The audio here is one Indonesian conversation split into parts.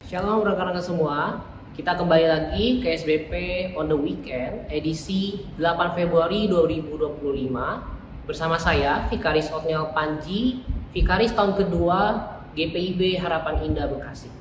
Shalom rekan-rekan semua, kita kembali lagi ke SBP on the Weekend edisi 8 Februari 2025 bersama saya Vikaris Otniel Panji, Vikaris tahun kedua GPIB Harapan Indah Bekasi.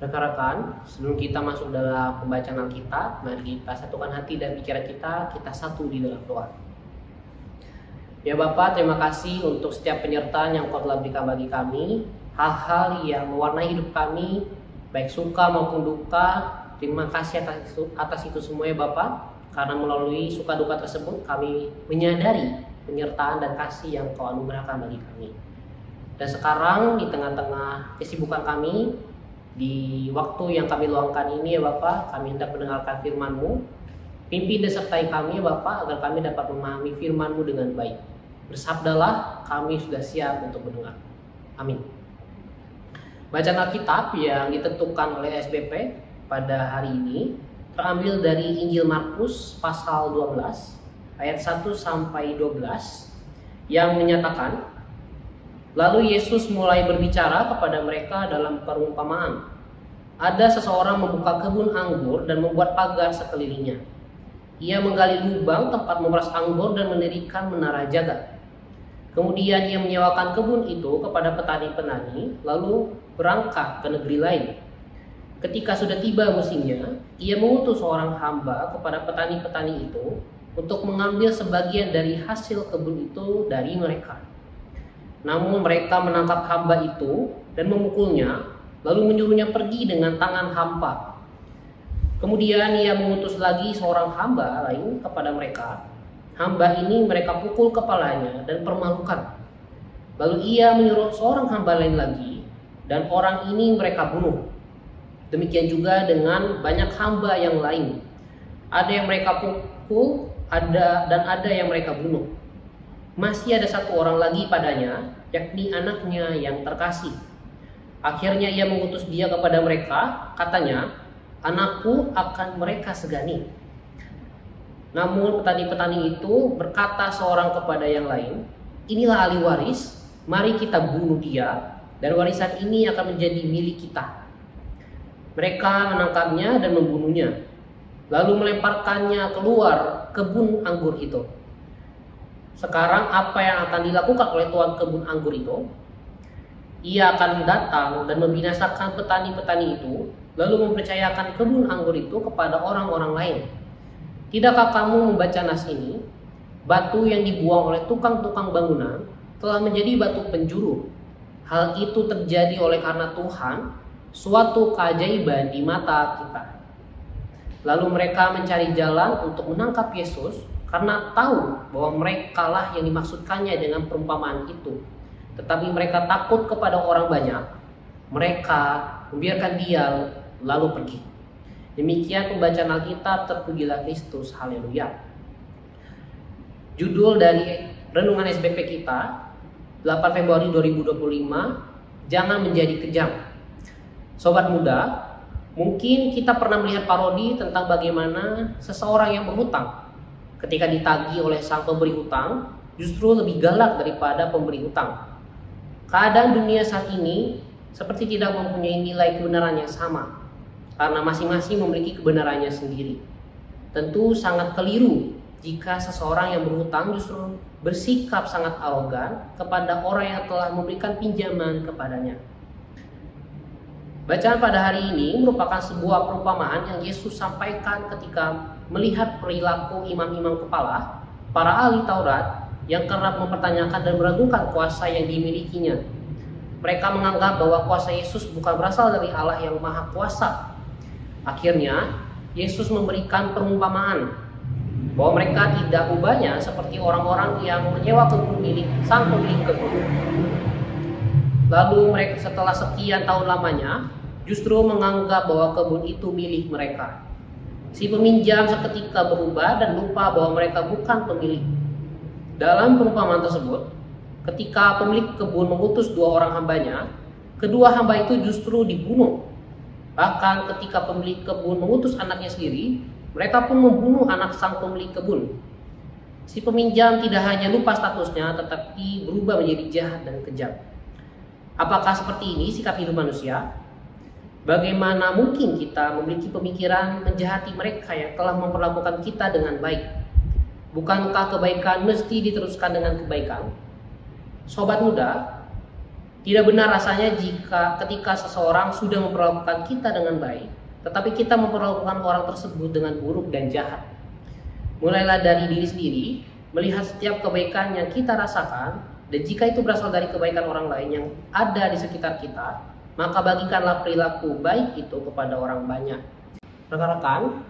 Rekan-rekan, sebelum kita masuk dalam pembacaan Alkitab, mari kita satukan hati dan pikiran kita satu di dalam doa. Ya Bapa, terima kasih untuk setiap penyertaan yang Kau telah berikan bagi kami, hal-hal yang mewarnai hidup kami, baik suka maupun duka. Terima kasih atas itu semua ya Bapa, karena melalui suka duka tersebut kami menyadari penyertaan dan kasih yang Kau anugerahkan bagi kami. Dan sekarang di tengah-tengah kesibukan kami, di waktu yang kami luangkan ini ya Bapak, kami hendak mendengarkan firman-Mu. Pimpin dan sertai kami ya Bapak, agar kami dapat memahami firman-Mu dengan baik. Bersabdalah, kami sudah siap untuk mendengar. Amin. Bacaan Alkitab yang ditentukan oleh SBP pada hari ini terambil dari Injil Markus pasal 12 ayat 1 sampai 12 yang menyatakan, lalu Yesus mulai berbicara kepada mereka dalam perumpamaan. Ada seseorang membuka kebun anggur dan membuat pagar sekelilingnya. Ia menggali lubang tempat memeras anggur dan mendirikan menara jaga. Kemudian ia menyewakan kebun itu kepada petani-petani, lalu berangkat ke negeri lain. Ketika sudah tiba musimnya, ia mengutus seorang hamba kepada petani-petani itu untuk mengambil sebagian dari hasil kebun itu dari mereka. Namun mereka menangkap hamba itu dan memukulnya, lalu menyuruhnya pergi dengan tangan hampa. Kemudian ia mengutus lagi seorang hamba lain kepada mereka. Hamba ini mereka pukul kepalanya dan permalukan. Lalu ia menyuruh seorang hamba lain lagi, dan orang ini mereka bunuh. Demikian juga dengan banyak hamba yang lain. Ada yang mereka pukul, ada yang mereka bunuh. Masih ada satu orang lagi padanya, yakni anaknya yang terkasih. Akhirnya ia mengutus dia kepada mereka, katanya, anakku akan mereka segani. Namun petani-petani itu berkata seorang kepada yang lain, inilah ahli waris, mari kita bunuh dia, dan warisan ini akan menjadi milik kita. Mereka menangkapnya dan membunuhnya, lalu melemparkannya keluar kebun anggur itu. Sekarang apa yang akan dilakukan oleh tuan kebun anggur itu? Ia akan datang dan membinasakan petani-petani itu, lalu mempercayakan kebun anggur itu kepada orang-orang lain. Tidakkah kamu membaca nas ini? Batu yang dibuang oleh tukang-tukang bangunan telah menjadi batu penjuru. Hal itu terjadi oleh karena Tuhan, suatu keajaiban di mata kita. Lalu mereka mencari jalan untuk menangkap Yesus, karena tahu bahwa mereka lah yang dimaksudkannya dengan perumpamaan itu. Tetapi mereka takut kepada orang banyak. Mereka membiarkan dia lalu pergi. Demikian pembacaan Alkitab. Terpujilah Kristus. Haleluya. Judul dari renungan SBP kita 8 Februari 2025, jangan menjadi kejam. Sobat muda, mungkin kita pernah melihat parodi tentang bagaimana seseorang yang berhutang ketika ditagih oleh sang pemberi hutang, justru lebih galak daripada pemberi hutang. Keadaan dunia saat ini seperti tidak mempunyai nilai kebenaran yang sama, karena masing-masing memiliki kebenarannya sendiri. Tentu sangat keliru jika seseorang yang berhutang justru bersikap sangat arogan kepada orang yang telah memberikan pinjaman kepadanya. Bacaan pada hari ini merupakan sebuah perumpamaan yang Yesus sampaikan ketika melihat perilaku imam-imam kepala, para ahli Taurat yang kerap mempertanyakan dan meragukan kuasa yang dimilikinya. Mereka menganggap bahwa kuasa Yesus bukan berasal dari Allah yang Maha Kuasa. Akhirnya, Yesus memberikan perumpamaan bahwa mereka tidak ubahnya seperti orang-orang yang menyewa kebun milik sang pemilik kebun. Lalu mereka setelah sekian tahun lamanya justru menganggap bahwa kebun itu milik mereka. Si peminjam seketika berubah dan lupa bahwa mereka bukan pemilik. Dalam perumpamaan tersebut, ketika pemilik kebun mengutus dua orang hambanya, kedua hamba itu justru dibunuh. Bahkan ketika pemilik kebun mengutus anaknya sendiri, mereka pun membunuh anak sang pemilik kebun. Si peminjam tidak hanya lupa statusnya, tetapi berubah menjadi jahat dan kejam. Apakah seperti ini sikap hidup manusia? Bagaimana mungkin kita memiliki pemikiran menjahati mereka yang telah memperlakukan kita dengan baik? Bukankah kebaikan mesti diteruskan dengan kebaikan? Sobat muda, tidak benar rasanya jika ketika seseorang sudah memperlakukan kita dengan baik, tetapi kita memperlakukan orang tersebut dengan buruk dan jahat. Mulailah dari diri sendiri, melihat setiap kebaikan yang kita rasakan, dan jika itu berasal dari kebaikan orang lain yang ada di sekitar kita, maka bagikanlah perilaku baik itu kepada orang banyak. Rekan-rekan,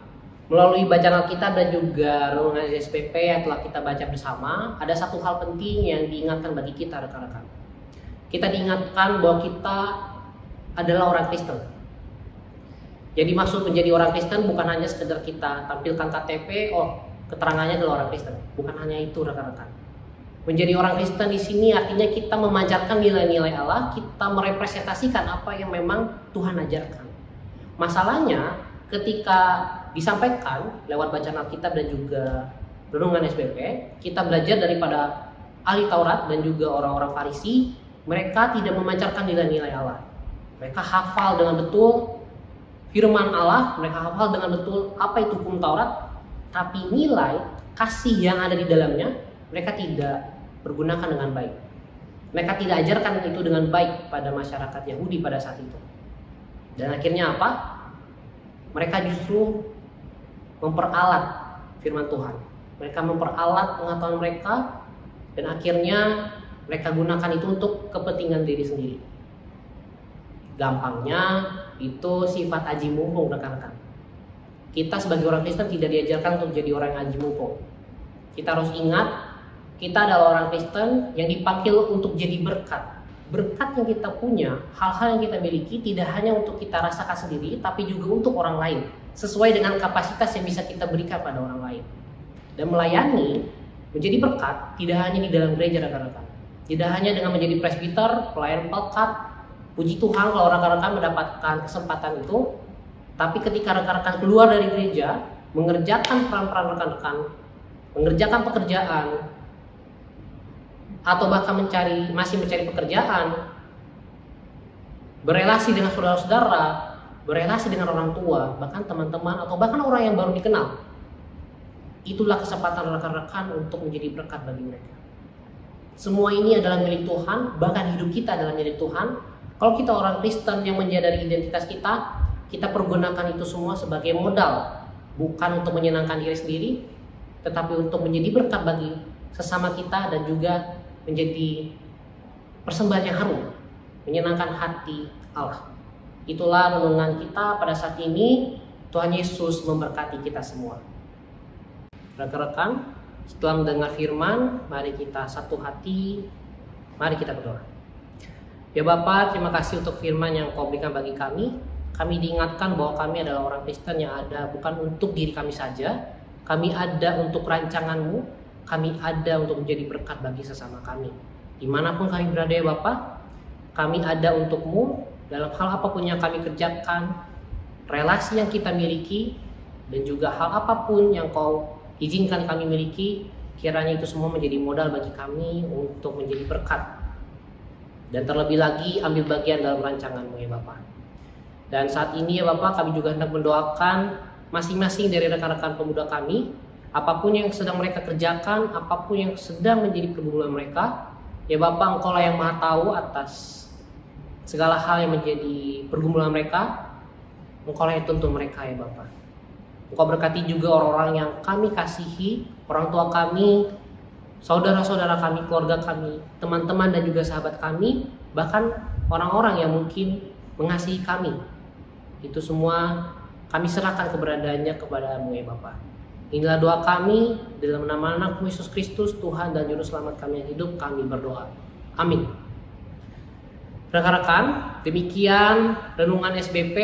melalui bacaan Alkitab dan juga renungan SPP yang telah kita baca bersama, ada satu hal penting yang diingatkan bagi kita, rekan-rekan. Kita diingatkan bahwa kita adalah orang Kristen. Jadi maksud menjadi orang Kristen bukan hanya sekedar kita tampilkan KTP, keterangannya adalah orang Kristen. Bukan hanya itu, rekan-rekan. Menjadi orang Kristen di sini artinya kita memanjatkan nilai-nilai Allah, kita merepresentasikan apa yang memang Tuhan ajarkan. Masalahnya ketika disampaikan lewat bacaan Alkitab dan juga renungan SPP, kita belajar daripada ahli Taurat dan juga orang-orang Farisi. Mereka tidak memancarkan nilai-nilai Allah. Mereka hafal dengan betul firman Allah, mereka hafal dengan betul apa itu hukum Taurat, tapi nilai kasih yang ada di dalamnya mereka tidak pergunakan dengan baik. Mereka tidak ajarkan itu dengan baik pada masyarakat Yahudi pada saat itu. Dan akhirnya apa? Mereka justru memperalat firman Tuhan. Mereka memperalat pengetahuan mereka dan akhirnya mereka gunakan itu untuk kepentingan diri sendiri. Gampangnya itu sifat aji mumpung, rekan-rekan. Kita sebagai orang Kristen tidak diajarkan untuk jadi orang yang aji mumpung. Kita harus ingat, kita adalah orang Kristen yang dipanggil untuk jadi berkat. Berkat yang kita punya, hal-hal yang kita miliki tidak hanya untuk kita rasakan sendiri, tapi juga untuk orang lain, sesuai dengan kapasitas yang bisa kita berikan pada orang lain. Dan melayani, menjadi berkat tidak hanya di dalam gereja, rekan-rekan. Tidak hanya dengan menjadi presbiter, pelayan pelkat, puji Tuhan kalau rekan-rekan mendapatkan kesempatan itu, tapi ketika rekan-rekan keluar dari gereja, mengerjakan peran-peran rekan-rekan, mengerjakan pekerjaan, atau bahkan masih mencari pekerjaan, berelasi dengan saudara-saudara, berelasi dengan orang tua, bahkan teman-teman, atau bahkan orang yang baru dikenal, itulah kesempatan rekan-rekan untuk menjadi berkat bagi mereka. Semua ini adalah milik Tuhan, bahkan hidup kita adalah milik Tuhan. Kalau kita orang Kristen yang menyadari identitas kita pergunakan itu semua sebagai modal, bukan untuk menyenangkan diri sendiri, tetapi untuk menjadi berkat bagi sesama kita dan juga menjadi persembahan yang harum, menyenangkan hati Allah. Itulah renungan kita pada saat ini. Tuhan Yesus memberkati kita semua. Rekan-rekan, setelah mendengar firman, mari kita satu hati, mari kita berdoa. Ya Bapa, terima kasih untuk firman yang Kau berikan bagi kami. Kami diingatkan bahwa kami adalah orang Kristen yang ada bukan untuk diri kami saja, kami ada untuk rancangan-Mu, kami ada untuk menjadi berkat bagi sesama kami. Dimanapun kami berada ya Bapa, kami ada untuk-Mu dalam hal apapun yang kami kerjakan, relasi yang kita miliki, dan juga hal apapun yang Kau izinkan kami miliki, kiranya itu semua menjadi modal bagi kami untuk menjadi berkat. Dan terlebih lagi ambil bagian dalam rancangan-Mu ya Bapak. Dan saat ini ya Bapak, kami juga hendak mendoakan masing-masing dari rekan-rekan pemuda kami, apapun yang sedang mereka kerjakan, apapun yang sedang menjadi pergumulan mereka, ya Bapak, Engkau lah yang Maha tahu atas segala hal yang menjadi pergumulan mereka. Engkau lah yang tuntun mereka ya Bapak. Engkau berkati juga orang-orang yang kami kasihi, orang tua kami, saudara-saudara kami, keluarga kami, teman-teman dan juga sahabat kami, bahkan orang-orang yang mungkin mengasihi kami. Itu semua kami serahkan keberadaannya kepada-Mu ya Bapa. Inilah doa kami dalam nama anak-Mu Yesus Kristus, Tuhan dan Juru Selamat kami yang hidup, kami berdoa. Amin. Rekan-rekan, demikian renungan SBP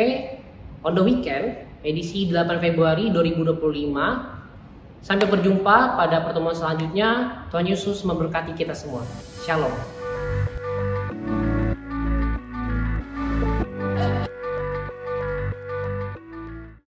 on the weekend edisi 8 Februari 2025. Sampai berjumpa pada pertemuan selanjutnya. Tuhan Yesus memberkati kita semua. Shalom.